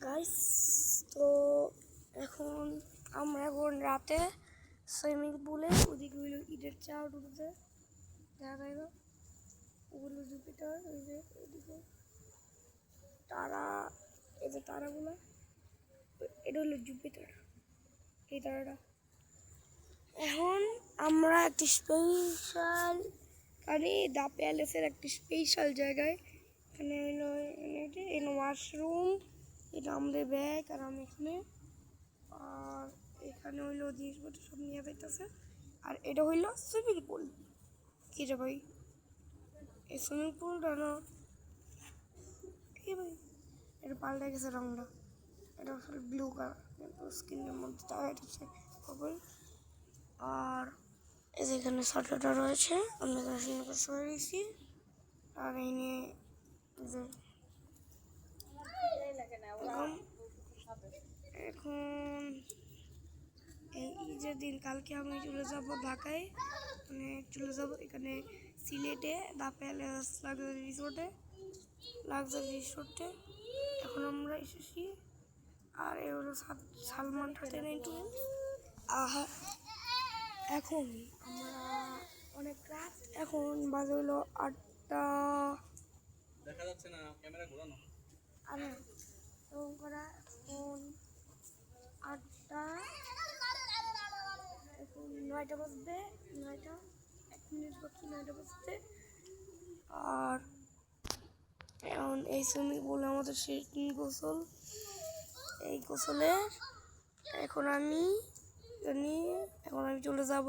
Guys, তো আমরা এখন রাতে সুইমিং পুলে ওদিকে হইল ইটের চাল উঠেছে, দেখা যায় না ওগুলো জুপিটার। ওই যে ওইদিকে তারা, এই যে তারাগুলো, এটা হলো জুপিটার, এই তারাটা। এখন আমরা একটি স্পেশাল, মানে দা প্যালেসের একটি স্পেশাল জায়গায়, এখানে হইলো এখানে ওয়াশরুম, এটা আমাদের ব্যাগ, আর আমি এখানে, আর এখানে হইলো জিনিসপত্র সব নিয়ে যাইতেছে। আর এটা হইলো সুইমিং পুল। কি রে ভাই, এই সুইমিং পুলটা না কি ভাই, এটা পাল্টে গেছে রংটা, এটা আসলে ব্লু কালার কিন্তু স্কিনের মধ্যে দেখা যাচ্ছে পার্পল। আর এই যে এখানে ছাতাটা রয়েছে, আমি এখানে সুন্দর সরে দিয়েছি। আর এই নিয়ে এখন এই ঈদের দিন কালকে আমি চলে যাব ঢাকায়, মানে চলে যাব এখানে সিলেটে দা প্যালেস লাক্সারি রিসোর্টে এখন আমরা এসেছি। আর এ হলো সালমান এন্টারটেইনমেন্ট। এখন আমরা অনেক রাত, এখন বাজে হলো 8টা, দেখা যাচ্ছে না, ক্যামেরা ঘোরানো। আরে এরকম করা, এখন 8টা, এখন 9টা বাজবে, 9টা 1 মিনিট বাকি 9টা বাজতে। আর এখন এই সুইমিং পুলে আমাদের শেষ দিন গোসল, এই গোসলে এখন আমি চলে যাব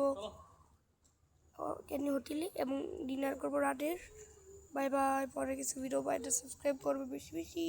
ক্যানি হোটেলে এবং ডিনার করবো রাতের। বাই বাই, পরে কিছু ভিডিও পাইতে সাবস্ক্রাইব করবে বেশি বেশি।